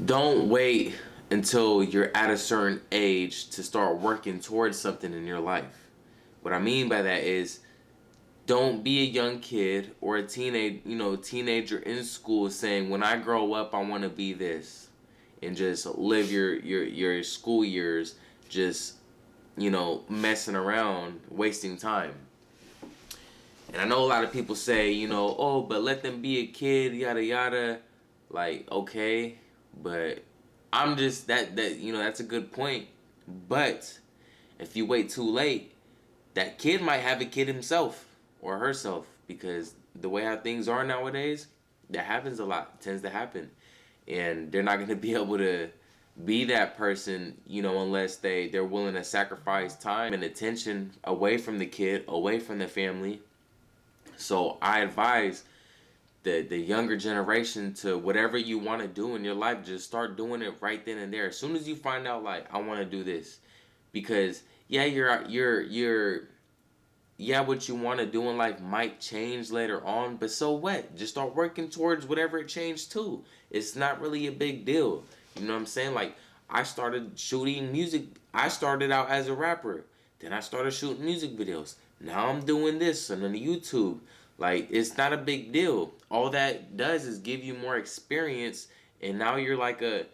Don't wait until you're at a certain age to start working towards something in your life. What I mean by that is don't be a young kid or a teenager in school saying, when I grow up I want to be this, and just live your school years just, messing around, wasting time. And I know a lot of people say, oh, but let them be a kid, yada yada. Like, okay, but I'm just that's a good point. But if you wait too late, that kid might have a kid himself or herself, because the way how things are nowadays, that happens a lot. It tends to happen. And they're not going to be able to be that person, unless they're willing to sacrifice time and attention away from the kid, away from the family. So I advise the younger generation to, whatever you want to do in your life, just start doing it right then and there. As soon as you find out, like, I want to do this, because yeah, what you want to do in life might change later on, but so what? Just start working towards whatever it changed to. It's not really a big deal. You know what I'm saying? Like, I started shooting music. I started out as a rapper. Then I started shooting music videos. Now I'm doing this on YouTube. Like, it's not a big deal. All that does is give you more experience, and now you're like a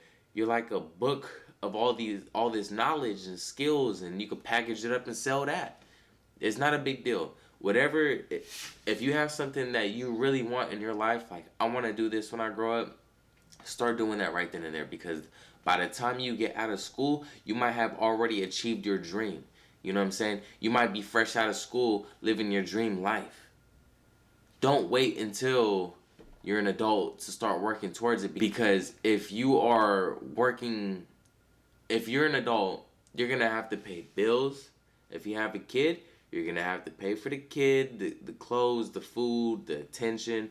book of all this knowledge and skills, and you can package it up and sell that. It's not a big deal. Whatever, if you have something that you really want in your life, like, I want to do this when I grow up, start doing that right then and there, because by the time you get out of school, you might have already achieved your dream. You know what I'm saying? You might be fresh out of school living your dream life. Don't wait until you're an adult to start working towards it, because if you're an adult, you're going to have to pay bills. If you have a kid, you're going to have to pay for the kid, the clothes, the food, the attention.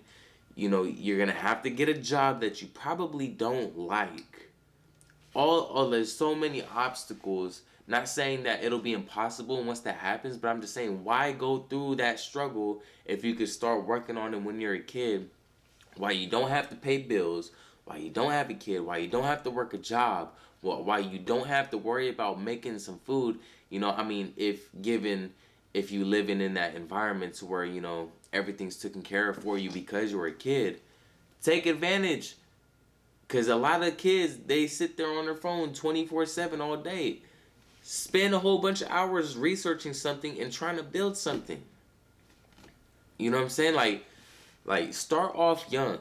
You're going to have to get a job that you probably don't like. There's so many obstacles. Not saying that it'll be impossible once that happens, but I'm just saying, why go through that struggle if you could start working on it when you're a kid? Why you don't have to pay bills, why you don't have a kid, why you don't have to work a job, why you don't have to worry about making some food. I mean, if you living in that environment to where, everything's taken care of for you because you're a kid, take advantage. Because a lot of kids, they sit there on their phone 24/7 all day. Spend a whole bunch of hours researching something and trying to build something. You know what I'm saying? Like, start off young.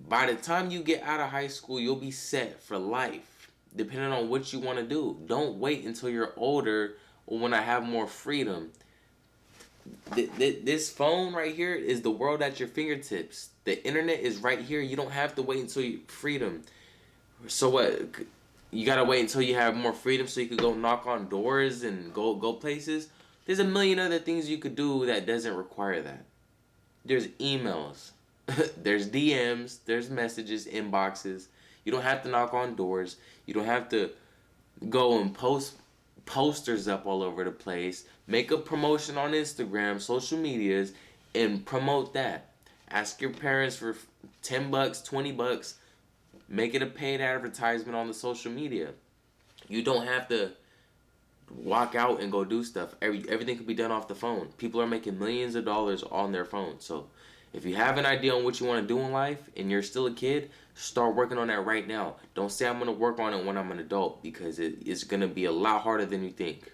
By the time you get out of high school, you'll be set for life, depending on what you want to do. Don't wait until you're older or when I have more freedom. This phone right here is the world at your fingertips. The internet is right here. You don't have to wait until you freedom. So what? You gotta wait until you have more freedom so you could go knock on doors and go places. There's a million other things you could do that doesn't require that. There's emails, there's DMs, there's messages, inboxes. You don't have to knock on doors. You don't have to go and post posters up all over the place. Make a promotion on Instagram, social medias, and promote that. Ask your parents for $10, $20. Make it a paid advertisement on the social media. You don't have to walk out and go do stuff. Everything can be done off the phone. People are making millions of dollars on their phone. So if you have an idea on what you want to do in life and you're still a kid, start working on that right now. Don't say I'm going to work on it when I'm an adult, because it's going to be a lot harder than you think.